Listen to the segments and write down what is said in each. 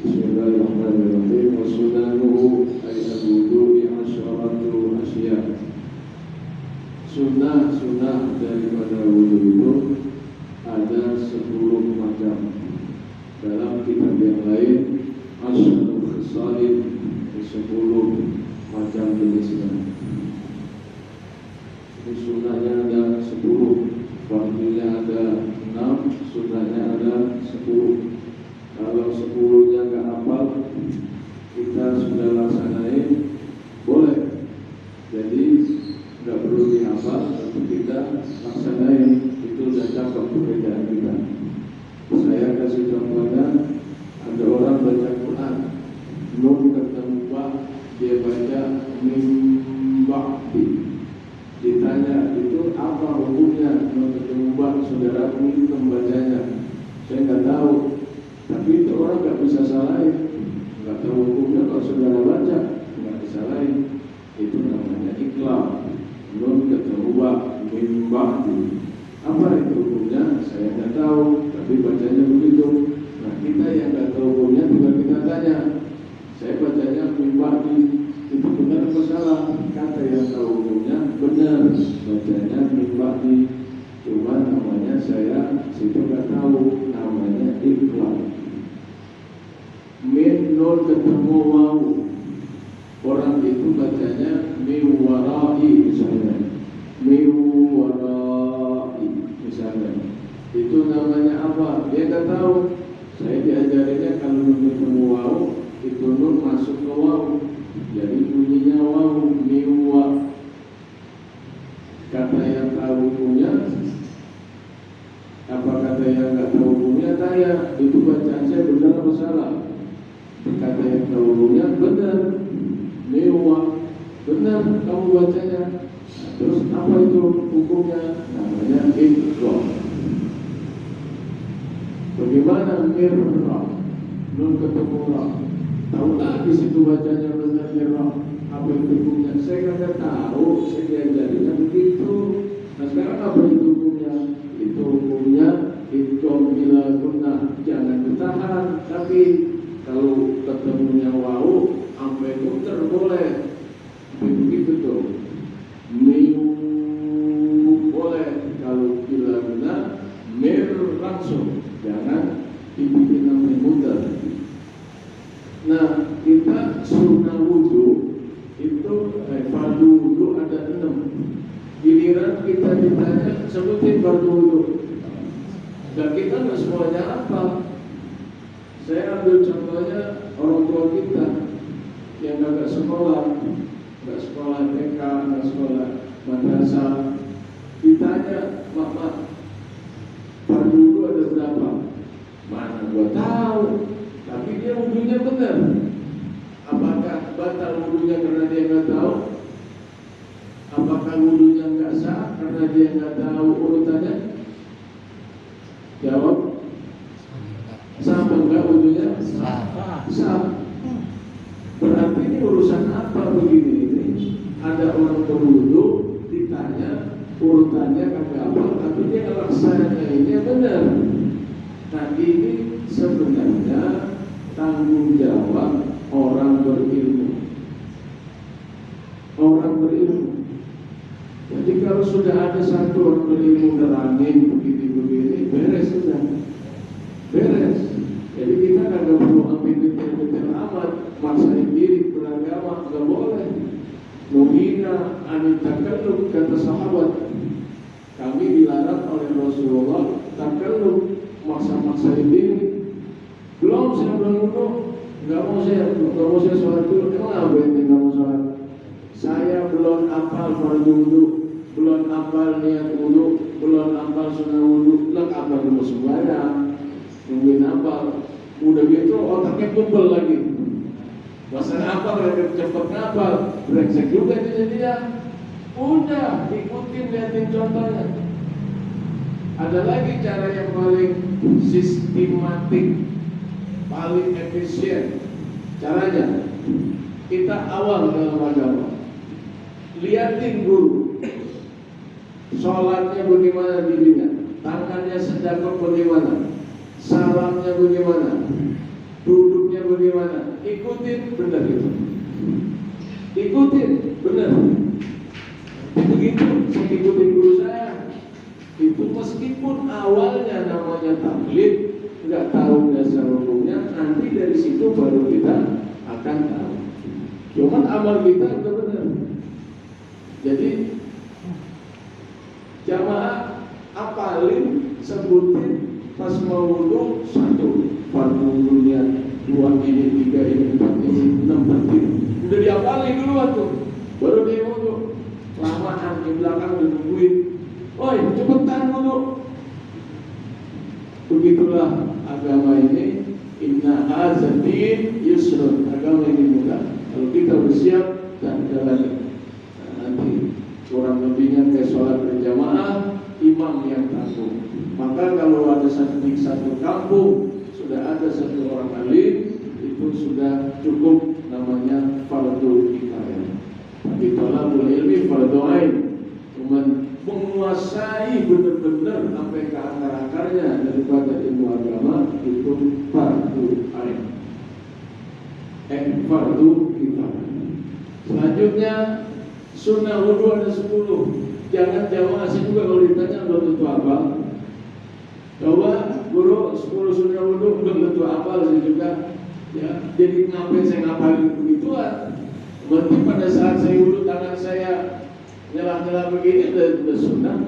Bismillahirrahmanirrahim. Wa sunanuhu fardunya ada 6, sunnahnya ada 10. Kalau 10-nya nggak hafal, kita sudah laksanain, boleh. Jadi nggak perlu dihafal, tapi kita laksanain, itu sudah cakap pekerjaan kita. Saya kasih contohnya, ada orang baca Quran, nun ketemu ba, dia baca mim ba'di. Ditanya, itu apa hukumnya? Nun ketemu ba, saudaraku itu membacanya. Saya nggak tahu, tapi itu orang nggak bisa salahin. Nggak tahu hukumnya, kalau saudara baca nggak disalahin. Itu namanya ikhlas. Nun ketemu ba, mim ba'di. Apa itu hukumnya? Saya nggak tahu, tapi bacanya begitu. Nah, kita yang nggak tahu hukumnya tinggal kita tanya. Saya bacanya mim ba'di, itu benar atau salah? Kata yang tahu hukumnya benar, bacanya mim ba'di. Cuma namanya saya situ nggak tahu, namanya ikhlas. Min nun ketemu waw, orang itu bacanya min warai misalnya, min warai misalnya. Itu namanya apa? Dia nggak tahu. Saya diajarinya kalau nun ketemu waw, itu nun masuk ke waw, jadi bunyinya waw, min wa. Kata yang tahu hukumnya, apa kata yang nggak tahu hukumnya tanya, itu bacaan saya benar atau salah? Kata yang tahu hukumnya benar, mewah, benar kamu bacanya. Nah, terus apa itu hukumnya? Namanya ikhlas. Bagaimana mirrah? Nun ketemu ra, tahu lagi situ bacanya benar mirrah. Apa itu hukumnya? Saya nggak tahu, saya diajarinya begitu. Nah sekarang apa itu hukumnya? Itu hukumnya idgham bila gunnah, jangan ditahan. Tapi kalau ketemunya wau sampai muter boleh. Begitu tuh. Miu boleh, kalau bila gunnah mir langsung, jangan dibikin sampai muter. Nah, kita sunnah wudu itu fardu wudu ada 6. Giliran kita ditanya sebutin fardu wudu, dan kita nggak semuanya apa. Saya ambil contohnya orang tua kita yang nggak sekolah TK, nggak sekolah madrasah. Ditanya, mak, fardu wudu ada berapa? Mana gua tahu. Tapi dia wudunya benar. Apakah batal wudunya karena dia nggak tahu? Apakah wudunya nggak sah karena dia nggak tahu urutannya? Jawab. Sah atau enggak wudunya? Sah. Berarti ini urusan apa begini ini? Ada orang berwudu ditanya urutannya kagak apa, tapi dia laksananya ini benar. Nah ini sebenarnya tanggung jawab orang berilmu. Orang berilmu. Jadi kalau sudah ada satu orang berilmu nerangin begini-begini, beres sudah. Beres. Jadi kita nggak perlu ambil detail-detail amat, maksain diri beragama, nggak boleh. Nuhina anitakallub, kata sahabat. Kami dilarang oleh Rasulullah takallub, maksa-maksain diri. Belum saya belum wudu, nggak mau saya sholat dulu. Emang apa ini nggak mau sholat? Saya belum hafal fardu wudu, belum hafal niat wudu, belum hafal sunnah wudu. Lah apa dulu sembahyang? Nungguin hafal. Udah gitu otaknya kumpul lagi. Masa hafal cepet hafal, brengsek juga jadinya. Udah ikutin, liatin contohnya. Ada lagi cara yang paling sistematik, paling efisien. Caranya kita awal dalam agama, liatin guru, sholatnya bagaimana dirinya, tangannya sedekah bagaimana, salamnya bagaimana, duduknya bagaimana, ikutin benar itu, ikutin benar. Begitu saya ikutin guru saya, itu meskipun awalnya namanya taklid, nggak tahu dasar hukumnya, nanti dari situ baru kita akan tahu. Cuman amal kita udah benar. Jadi jamaah apa apalin, sebutin pas mau wudu, 1 fardu dunia, 2 ini, 3 ini, 4 ini, 6 ini. Udah diapalin dulu tuh, baru dia wudu. Lamaan di belakang udah nungguin, oi cepetan wudu. Begitulah agama ini. Inna azadin yusrun, agama ini mudah. Kalau kita bersiap dan jalan, nanti kurang lebihnya kayak sholat berjamaah, imam yang tanggung. Maka kalau ada di satu kampung sudah ada 1 orang alim, itu sudah cukup, namanya fardu kifayah. Tapi thalabul ilmi fardu ain, cuman menguasai benar-benar sampai ke akar-akarnya daripada ilmu agama itu fardu ain, fardu kifayah. Selanjutnya sunnah wudu ada 10. Jangan jamaah sih juga kalau ditanya belum tentu hafal. Coba guru 10 sunnah wudu belum tentu hafal sih juga. Ya, jadi ngapain saya ngapalin begituan? Berarti pada saat saya wudu tangan saya nyelah-nyelah begini udah sunnah.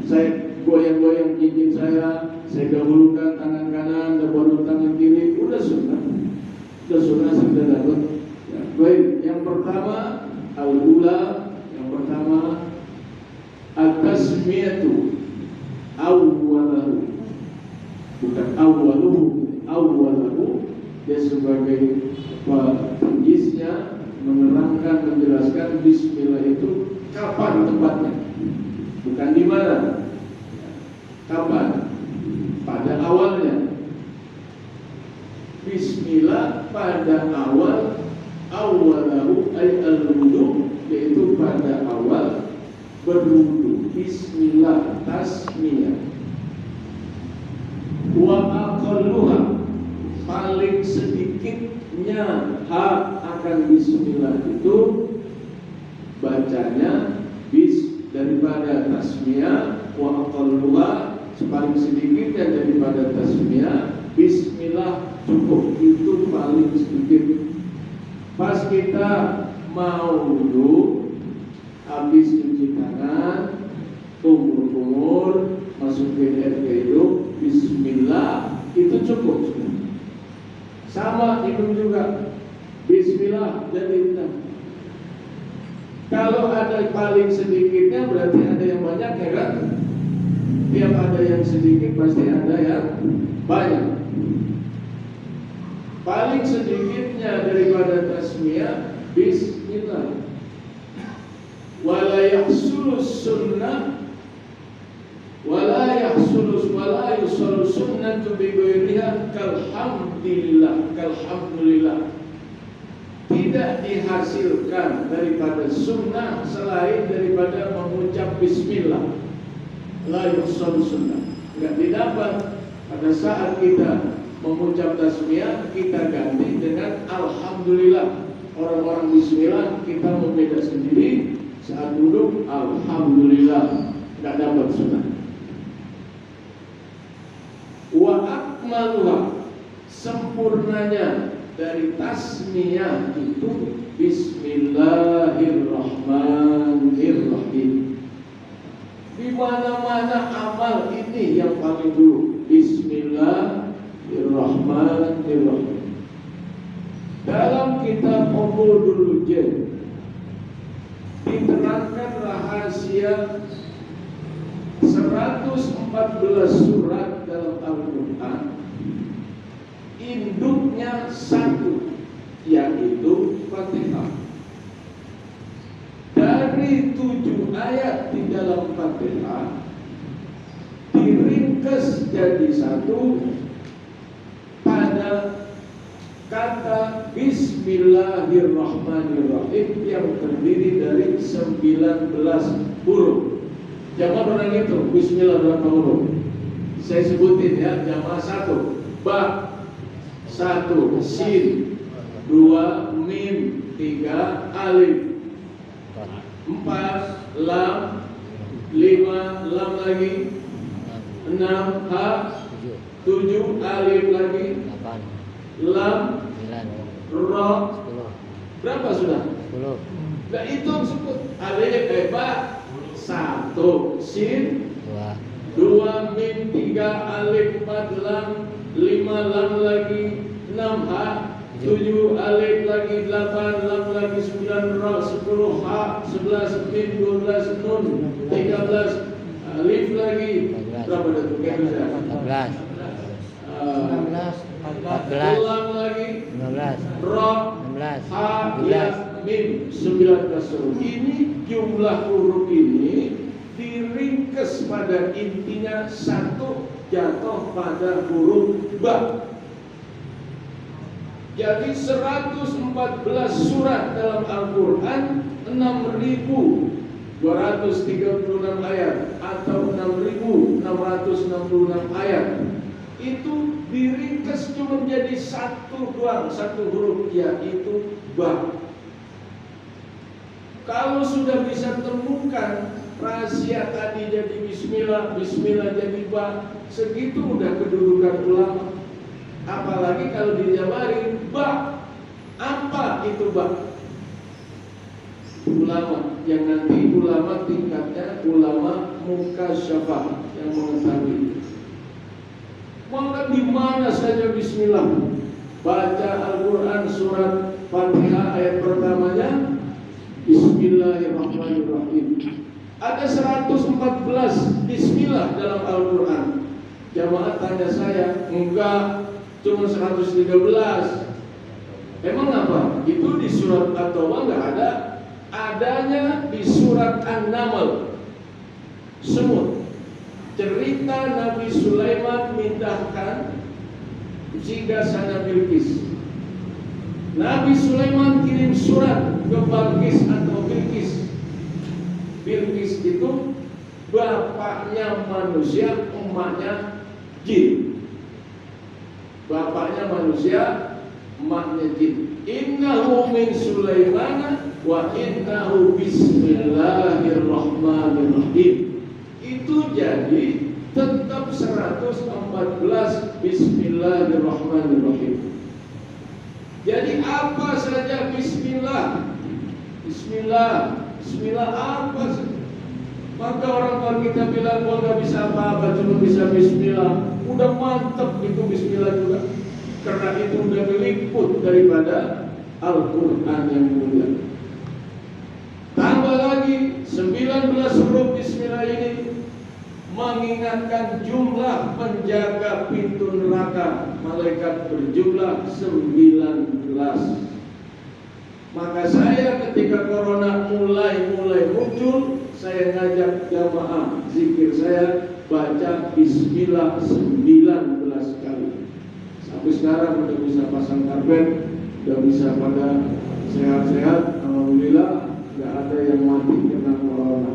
Saya goyang-goyang cincin saya dahulukan tangan kanan, baru tangan kiri, udah sunnah. Udah sunnah sudah dapat. Ya, baik, yang pertama al-ula, yang pertama at-tasmiyatu awwalahu, bukan awwalahu, dia sebagai penjisnya menerangkan, menjelaskan bismillah itu kapan tempatnya, bukan di mana, kapan, pada awalnya. Bismillah pada awalahu ay al-wudu, yaitu pada awal berwudu. Bismillah tasmiyah. Wa aqalluha, paling sedikitnya hak akan bismillah itu bacanya daripada tasmiyah. Wa aqalluha, paling sedikitnya daripada tasmiyah bismillah cukup, itu paling sedikit. Pas kita mau wudu, habis cuci tangan, kumur-kumur, masukin air ke hidung, bismillah, itu cukup. Sama minum juga, bismillah, jadi tidak. Kalau ada paling sedikitnya berarti ada yang banyak, ya kan? Tiap ada yang sedikit pasti ada yang banyak. Paling sedikitnya daripada tasmiyah bismillah. Wala yahsulus sunnah, wala yusallu sunnatu bi ghairiha kalhamdulillah. Tidak dihasilkan daripada sunnah selain daripada mengucap bismillah. La yusallu sunnah, tidak didapat pada saat kita mengucap tasmiyah kita ganti dengan alhamdulillah. Orang-orang bismillah kita membeda sendiri, saat duduk alhamdulillah, tidak dapat sunnah. Wa akmaluha, sempurnanya dari tasmiyah itu bismillahirrahmanirrahim. Di mana-mana amal ini yang paling dulu, bismillahirrahmanirrahim. Dalam kitab Umudul Jen diterangkan rahasia 114 surat dalam Al-Quran, induknya satu, yaitu Fatihah. Dari 7 ayat di dalam Fatihah diringkas jadi satu pada kata Bismillahirrahmanirrahim yang terdiri dari 19 huruf. Jamaah orang itu Bismillah berapa huruf? Saya sebutin ya, jamaah 1 ba, 1 sin, 2 mim, 3 alif, 4 lam, 5 lam lagi, 6 ha, 7 alif lagi, lam, ro, berapa sudah? 10. Nah itu sebut alif ba 1, sin 2 mim, 3 alif, 4 lam, 5 lam lagi, 6 ha, 7 alif lagi, 8 lam lagi, 9 ra, 10 ha, 11 mim, 12 nun, 13 alif lagi. Berapa detik ya bisa? 14 ulang lagi 15 ra, 16 ha, ya, mim, 19 huruf. Ini jumlah huruf ini diringkas pada intinya satu, jatuh pada huruf ba. Jadi 114 surat dalam Al-Quran, 6.236 ayat atau 6.666 ayat, itu diringkas cuma menjadi satu doang, satu huruf, yaitu ba. Kalau sudah bisa temukan rahasia tadi jadi bismillah, bismillah jadi ba, segitu udah kedudukan ulama. Apalagi kalau dijabarin ba, apa itu ba? Ulama yang nanti ulama tingkatnya ulama mukasyafah yang mengetahui. Maka di mana saja bismillah, baca Al-Quran surat Fatihah ayat pertamanya Bismillahirrahmanirrahim. Ada 114 bismillah dalam Al-Quran. Jamaah tanya saya, enggak, cuma 113. Emang apa? Itu di surat At-Taubah enggak ada. Adanya di surat An-Naml, semut. Cerita Nabi Sulaiman mindahkan jika sana Bilqis. Nabi Sulaiman kirim surat ke Balqis atau Bilqis. Bilqis itu bapaknya manusia, emaknya jin. Bapaknya manusia, emaknya jin. Innahu min Sulaiman wa innahu bismillahirrahmanirrahim. Itu jadi tetap 114 bismillahirrahmanirrahim. Jadi apa saja bismillah, bismillah, bismillah apa saja. Maka orang tua kita bilang, gua nggak bisa apa-apa, cuma bisa bismillah. Udah mantep itu bismillah juga. Karena itu udah meliput daripada Al-Quran yang mulia. Tambah lagi 19 huruf bismillah ini mengingatkan jumlah penjaga pintu neraka. Malaikat berjumlah 19. Maka saya ketika corona mulai muncul, saya ngajak jamaah zikir saya baca bismillah 19 kali. Sampai sekarang udah bisa pasang karpet, udah bisa pada sehat-sehat, alhamdulillah, nggak ada yang mati karena corona.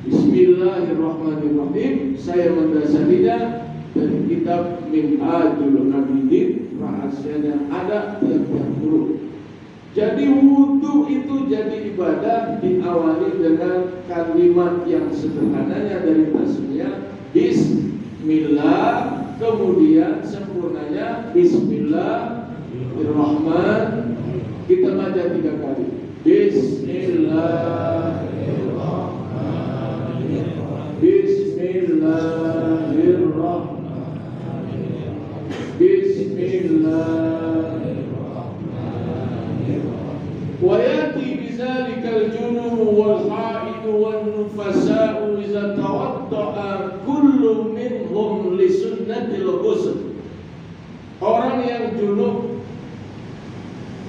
Bismillahirrahmanirrahim. Saya mendasarinya dari kitab Minhajul Abidin, rahasianya ada tiap-tiap huruf. Jadi wudhu itu jadi ibadah diawali dengan kalimat yang sederhananya dari tasmiyah Bismillah, kemudian sempurnanya Bismillahirrahmanirrahim. Kita baca 3 kali. Bismillahirrahmanirrahim. Bismillahirrahmanirrahim. Bismillahirrahmanirrahim. Wa yati bizalikal junub wal haid wan nufasa'u iza tawadda'a kullu minhum li sunnatil ghusl. Orang yang junub,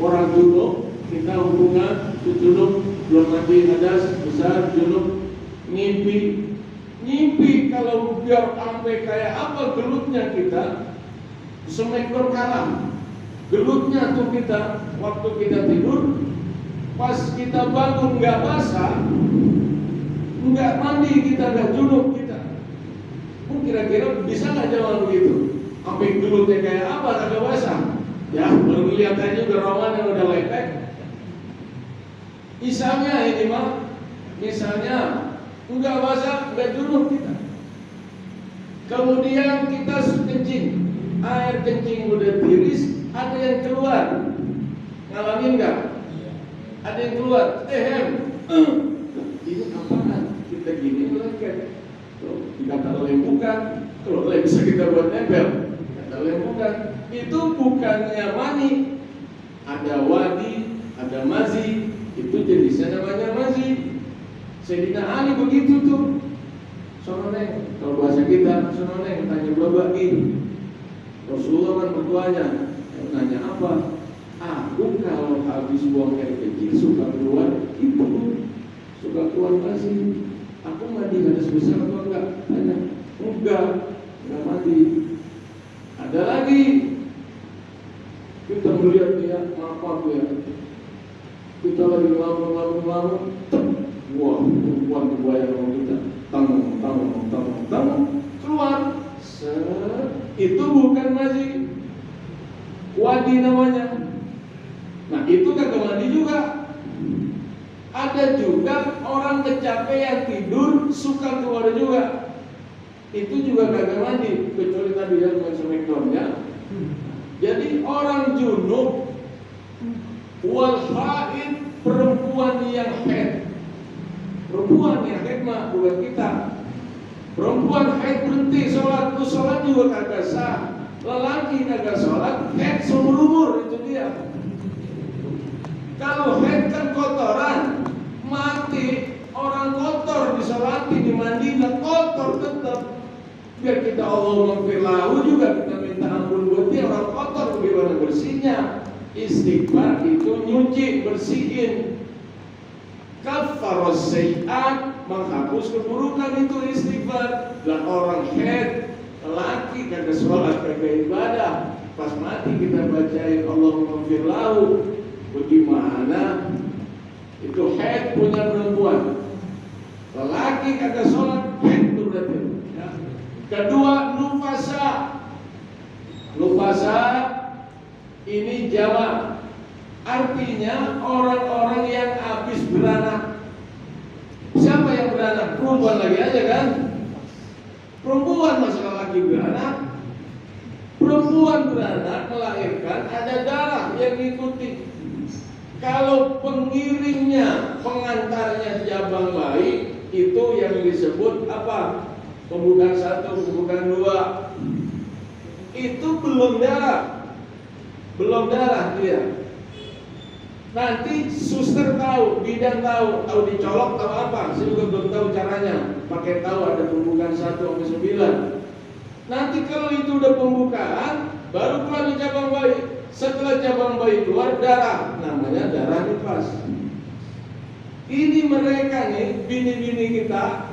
orang junub, kita hubungan junub belum mandi hadas besar, junub ngimpi kalau biar sampai kayak apa gelutnya kita, semekor kalam gelutnya tuh kita waktu kita tidur, pas kita bangun nggak basah, nggak mandi kita, nggak junub kita. Kira-kira bisa nggak jalan begitu? Sampai gelutnya kayak apa kagak basah? Ya baru lihat aja udah rawan yang udah lepek. Misalnya ini mah, misalnya nggak basah, nggak junub kita. Kemudian kita kencing, air kencing udah tiris, ada yang keluar, ngalamin nggak? Ada yang keluar, ini apaan? Kita gini lagi. dikata lem bukan. Kalau lem bisa kita buat nempel, kata lem bukan. Itu bukannya mani. Ada wadi, ada mazi, itu jenisnya namanya mazi. Sayyidina Ali begitu tuh. Sononeng, kalau bahasa kita, sononeng, tanya babaki. Rasulullah kan bertuanya, nanya apa? Aku kalau habis buang air kecil suka keluar itu, suka keluar mazi. Aku mandi hadas besar atau enggak? Tanya, enggak mandi. Ada lagi, kita melihat dia, maaf ya, kita lagi ngelamun, wah, perempuan kebayang sama kita, tang, keluar, itu bukan mazi, wadi namanya. Nah itu kagak mandi juga. Ada juga orang kecapean tidur suka keluar juga. Itu juga kagak mandi, kecuali tadi ya main smackdown ya. Jadi orang junub wal haid, perempuan yang haid. Perempuan yang haid mah bukan kita. Perempuan haid berhenti sholat, tuh sholat juga kagak sah. Lelaki kagak sholat, haid seumur umur, itu dia. Kalau haid kan kotoran, mati orang kotor disolati, dimandi, nggak kotor tetap. Biar kita Allah maghfirlahu juga kita minta ampun buat dia, orang kotor bagaimana bersihnya? Istighfar itu nyuci, bersihin. Kafaros sayiat, menghapus keburukan itu istighfar. Dan orang haid, lelaki kagak sholat, kagak ibadah, pas mati kita bacain Allah maghfirlahu. Bagaimana itu haid punya perempuan, lelaki kagak sholat, haid itu berarti ya. Kedua, nufasa ini jamak, artinya orang-orang yang habis beranak. Siapa yang beranak? Perempuan lagi aja kan? Perempuan, masalah laki beranak. Perempuan beranak melahirkan, ada darah yang diikuti. Kalau pengiringnya, pengantarnya jabang bayi, itu yang disebut apa? Pembukaan 1, pembukaan 2. Itu belum darah dia. Nanti suster tahu, bidan tahu dicolok tahu apa? Saya juga belum tahu caranya. Pakai tahu ada pembukaan 1 sampai 9. Nanti kalau itu udah pembukaan, baru keluar jabang bayi. Setelah jabang bayi keluar darah, namanya darah nifas. Ini mereka nih, bini-bini kita,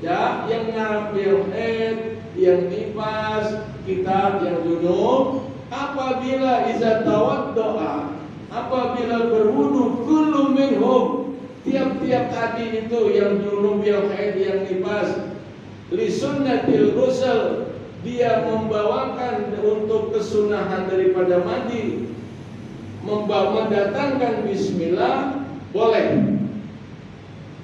ya, yang ngarap yang haid, yang nifas, kita yang junub. Apabila iza tawaddoa, apabila berwudu, kullu minhum, tiap-tiap tadi itu yang junub, yang haid, yang nifas, li sunnatil ghusl, dia membawakan untuk kesunahan daripada mandi, mendatangkan bismillah, boleh.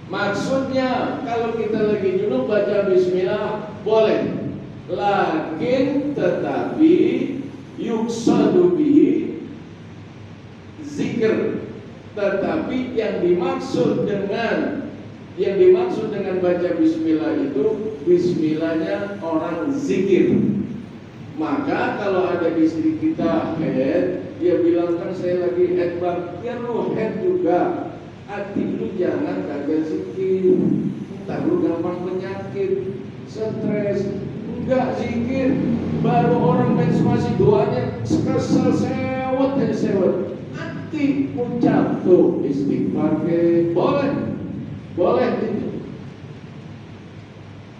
Maksudnya kalau kita lagi junub baca bismillah boleh. Lakin tetapi yuksadu bihi zikr, tetapi yang dimaksud dengan baca bismillah itu bismillahnya orang zikir. Maka kalau ada istri kita haid, dia bilang kan saya lagi haid bang, ya lu haid juga, hati lu jangan kagak zikir, entar lu gampang penyakit, stres. Enggak zikir, baru orang menstruasi doanya kesel sewot, hati ucap tuh istighfar ke boleh itu.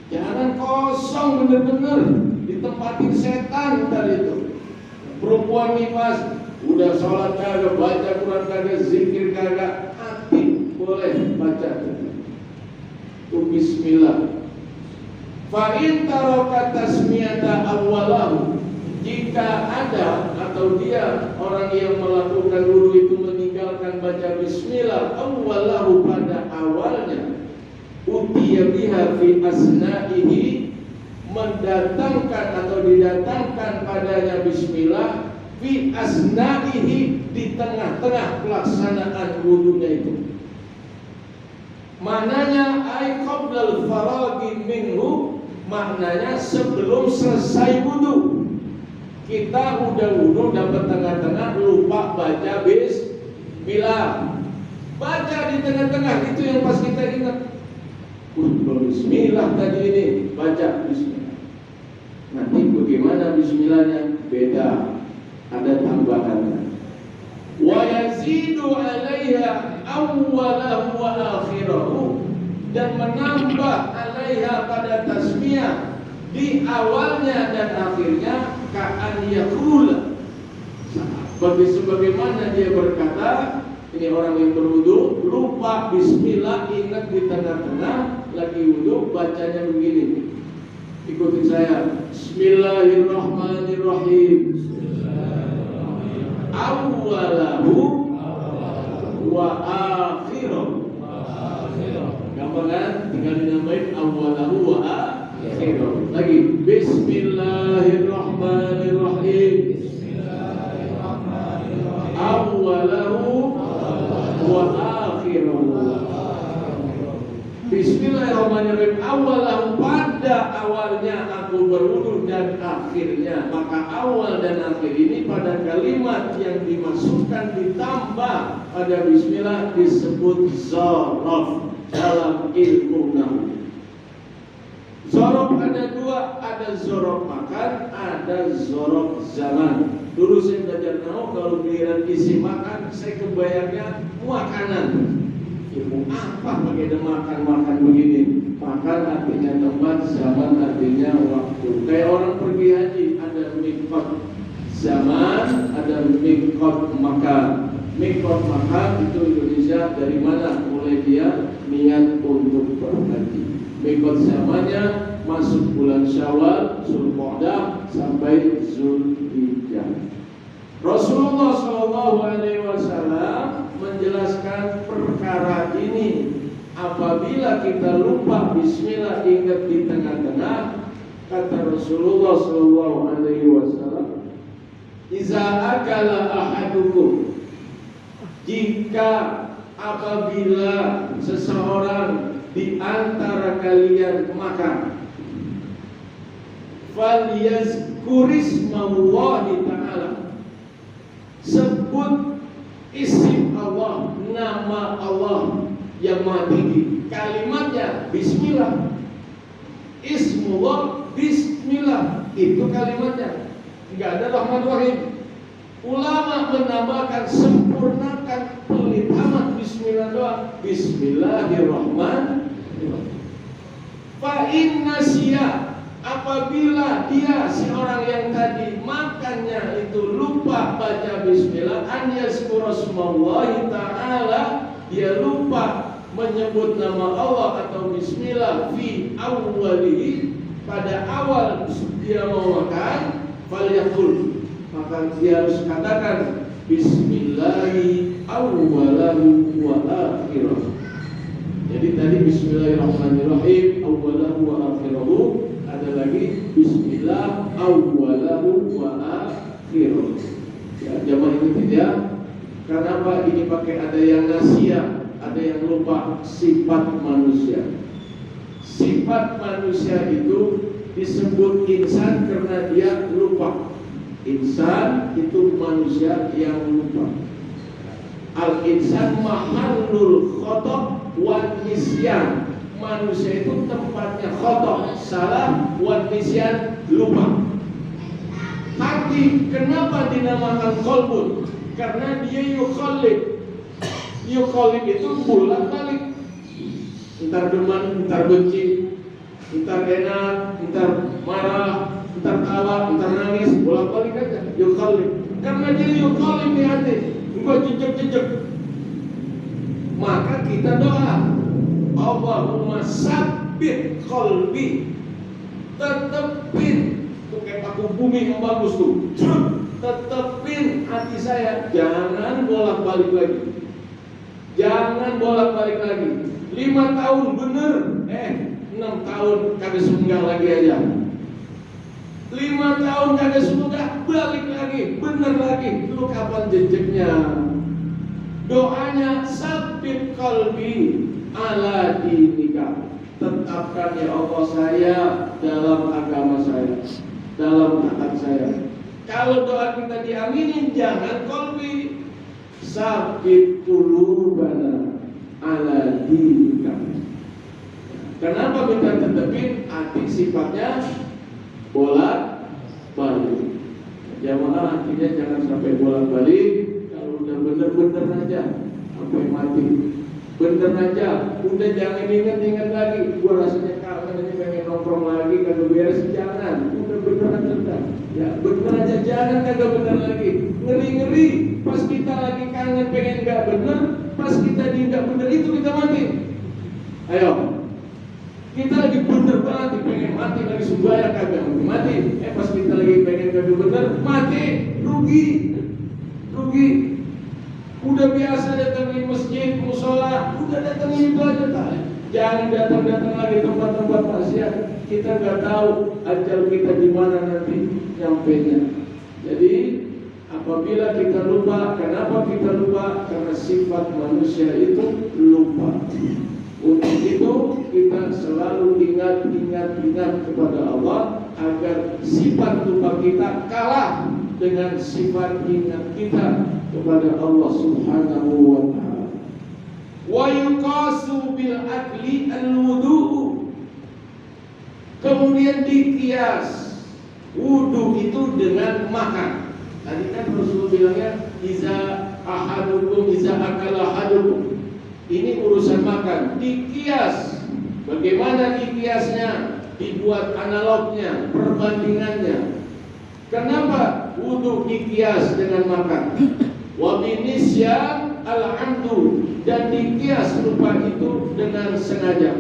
Jangan kosong bener-bener ditempatin setan tadi itu. Perempuan nifas udah sholat kagak, baca Quran kagak, zikir kagak, hati boleh baca itu bismillah. Fa'in tarokat tasmiyata awwalahu, jika ada atau dia orang yang melakukan wudu itu meninggalkan baca bismillah awwalahu pada awalnya, utiya biha fi asna'ihi, mendatangkan atau didatangkan padanya bismillah fi asna'ihi, di tengah-tengah pelaksanaan wudunya itu. Mananya ay qablal faragi minhu, maknanya sebelum selesai wudhu. Kita udah wudhu dapat tengah-tengah lupa baca bismillah. Baca di tengah-tengah, itu yang pas kita ingat. Bismillah tadi ini, baca bismillah. Nanti bagaimana bismillahnya? Beda, ada tambahannya. Wa yazidu 'alaiha awwalahu wa akhirahu, dan menambah 'alaiha pada tasmiyah di awalnya dan akhirnya, ka'an yaqula, sebagaimana dia berkata. Ini orang yang berwudu lupa bismillah, ingat di tengah-tengah lagi wudu, bacanya begini. Ikutin saya. Bismillahirrahmanirrahim. Awwalahu wa akhirahu. Gampang kan? Tinggal dinamain awwalahu wa akhirahu. Lagi. Bismillahirrahmanirrahim. Awwalahu wa akhirahu. Bismillahirrahmanirrahim. Awalahu, pada awalnya aku berwudu dan akhirnya. Maka awal dan akhir ini pada kalimat yang dimasukkan ditambah pada bismillah disebut zorof dalam ilmu nahwu. Zorof ada dua, ada zorof makan, ada zorof zaman. Dulu saya belajar nahwu, kalau giliran isi makan, saya kebayangnya makanan. Ilmu apa pakai makan begini? Makan artinya tempat, zaman artinya waktu. Kayak orang pergi haji, ada mikot zaman, ada mikot makan. Mikot makan itu Indonesia dari mana? Mulai dia niat untuk berhaji. Mikot zamannya masuk bulan Syawal, Zulqa'dah sampai Zulhijjah. Rasulullah SAW menjelaskan perkara ini. Apabila kita lupa bismillah, ingat di tengah-tengah, kata Rasulullah SAW, "Iza akala ahadukum," jika apabila seseorang di antara kalian makan, "Falyazkurismallahi ta'ala," sebut isim Allah, nama Allah yang maha tinggi. Kalimatnya bismillah. Ismullah bismillah, itu kalimatnya. Enggak ada rahman rahim. Ulama menambahkan, sempurnakan pelit amat bismillah doang. Bismillahirrahmanirrahim. Fa inna siya, apabila dia si orang yang tadi makannya itu lupa baca bismillah, an yazkurasmallahi ta'ala, dia lupa menyebut nama Allah atau bismillah fi awwalihi, pada awal dia mau makan, falyaqul, maka dia harus katakan bismillahi awwalahu wa akhirahu. Jadi tadi bismillahirrahmanirrahim awwalahu wa akhirahu, ada lagi bismillah awwalahu wa akhirahu. Ya, jamaah itu tidak. Kenapa ini pakai ada yang nasia, ada yang lupa? Sifat manusia. Sifat manusia itu disebut insan karena dia lupa. Insan itu manusia yang lupa. Al-insan mahallul khotok wan nisyan. Manusia itu tempatnya khotok, salah, wan nisyan, lupa. Hati kenapa dinamakan qalbun? Karena dia yukhalib. Yukhalib itu bolak-balik. Entar deman, entar benci, entar enak, entar marah, entar tawa, entar nangis, bolak-balik aja. Yukhalib. Karena dia yukhalib di hati, engkau jejak-jejak. Maka kita doa, Allahumma sabbit qalbi, tetepin. Tuh kayak paku bumi yang bagus tuh. Tetepin hati saya, jangan bolak-balik lagi. Jangan bolak-balik lagi. 5 tahun bener, 6 tahun kagak sunggah lagi aja. 5 tahun kagak sunggah, balik lagi, bener lagi. Lu kapan jejaknya? Doanya sabbit qalbi ala dinika. tetapkan ya Allah saya dalam agama saya, dalam taat saya. Kalau doa kita diaminin, jangan kolbi sabit qulubana ala dinika. Kenapa kita tetapin hati sifatnya bolak balik? Jamaah artinya jangan sampai bolak balik. Kalau udah bener-bener aja sampai mati, bener aja, udah jangan ingat lagi. Gua rasanya kangen ini, pengen nongkrong lagi, kagak beres, jangan. Udah bener aja, ya bener aja, jangan kagak bener lagi. Ngeri pas kita lagi kangen pengen nggak bener, pas kita tidak bener itu kita mati. Ayo, kita lagi bener banget pengen mati, lagi sembahyang kagak mati. Pas kita lagi pengen kagak bener, mati, rugi. Udah biasa datang di masjid, musola, udah datang itu aja tak. Jangan datang lagi tempat-tempat maksiat. Kita nggak tahu ajal kita di mana nanti nyampenya. Jadi apabila kita lupa, kenapa kita lupa? Karena sifat manusia itu lupa. Untuk itu kita selalu ingat kepada Allah agar sifat lupa kita kalah dengan sifat ingat kita kepada Allah Subhanahu wa ta'ala. Wa yuqasu bil akli al-wudu. Kemudian dikias wudu itu dengan makan. Tadi kan Rasulullah bilangnya iza akala ahadukum. Ini urusan makan. Dikias. Bagaimana dikiasnya? Dibuat analognya, perbandingannya. Kenapa wudu dikias dengan makan? Wa binisyan al-amdu, dan dikias lupa itu dengan sengaja.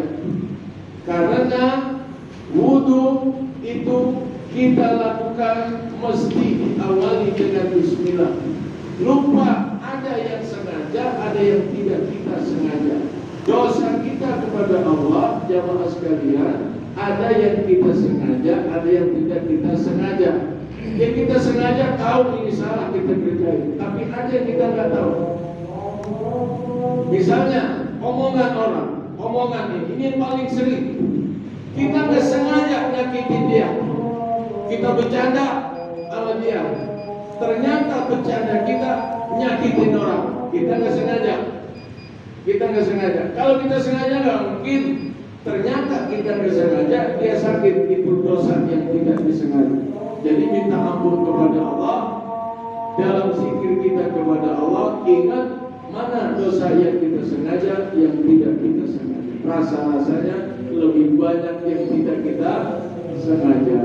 Karena wudu itu kita lakukan mesti diawali dengan bismillah. Lupa ada yang sengaja, ada yang tidak kita sengaja. Dosa kita kepada Allah, jamaah sekalian, ada yang kita sengaja, ada yang tidak kita sengaja. Yang kita sengaja tahu ini salah kita kerjain, tapi ada yang kita nggak tahu. Misalnya omongan orang, omongan ini yang paling sering. Kita nggak sengaja nyakitin dia, kita bercanda sama dia. Ternyata bercanda kita nyakitin orang. Kita nggak sengaja. Kalau kita sengaja nggak mungkin. Ternyata kita nggak sengaja, dia sakit, itu dosa yang tidak disengaja. Jadi minta ampun kepada Allah. Dalam zikir kita kepada Allah, ingat mana dosa yang kita sengaja, yang tidak kita sengaja. Rasa-rasanya lebih banyak yang tidak kita sengaja.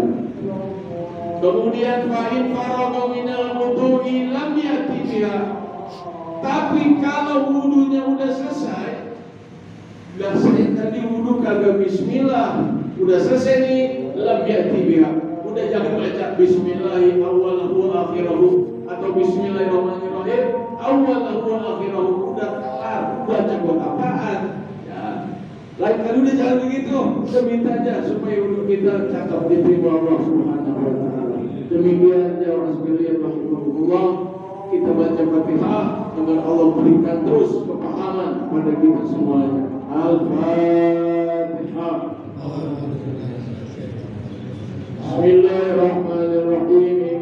Kemudian fa'in faragha minal wudu'i lam yati biha. Tapi kalau wudunya udah selesai, saya tadi wudu kagak bismillah, udah selesai nih, lam yati biha. Udah jangan baca bismillahi awwalahu wa akhirahu atau bismillahirrahmanirrahim awwalahu wa akhirahu. Udah kelar, baca buat apaan? Ya. Lain kali udah jangan begitu. Kita minta aja supaya wudu kita cakap diterima Allah Subhanahu wa ta'ala. Demikian jamaah sekalian rahimahullah, kita baca Fatihah agar Allah berikan terus kepahaman pada kita semuanya. Al-Fatihah. Bismillahirrahmanirrahim.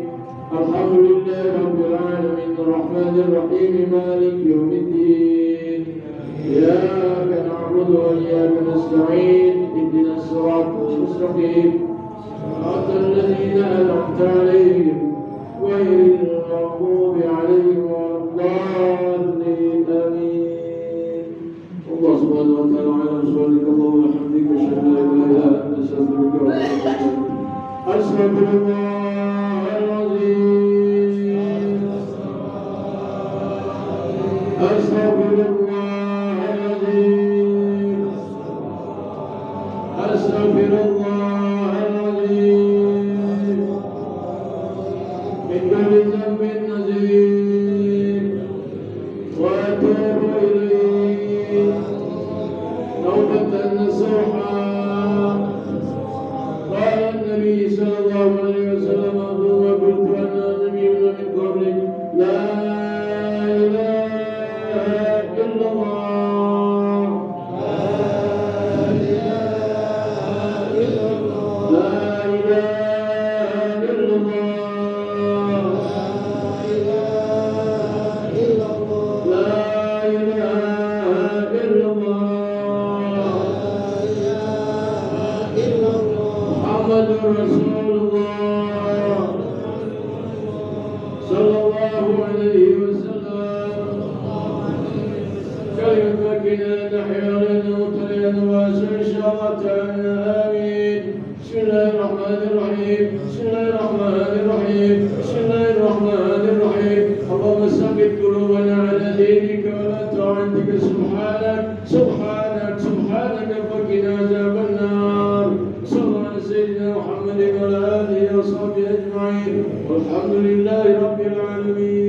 Alhamdulillahi rabbil alamin, arrahmanir rahim, maliki yaumiddin. Iyyaka na'budu wa iyyaka nasta'in. Ihdinas siratal mustaqim. Shiratal ladzina an'amta 'alaihim ghairil maghdubi 'alaihim waladdallin. Amin. Allah subhanahu wa ta'ala ala subhanaka Allahumma wa bihamdika asyhadu an la ilaha illa anta astaghfiruka wa atubu ilaik. Astaghfirullahaladzim. Astaghfirullahaladzim. Astaghfirullahaladzim. Min kulli dhanbin nazim wa atubu ilaik. Tawbatan nasuha. قال النبي صلى الله عليه وسلم وقلت أنا نبي من قبلك لا إله إلا الله لا إله رسول الله صلى الله عليه وسلم كلمتنا نحيا لنموت لنواس إن شاء الله تعالى آمين. بسم الله الرحمن الرحيم بسم الله الرحمن الرحيم بسم الله الرحمن الرحيم. اللهم ثبت قلوبنا على دينك ولا طاعتك. سبحانك سبحانك سبحانك فقنا عذاب النار. صلى الله على سيدنا محمد وعلى آله وصحبه أجمعين والحمد لله رب العالمين.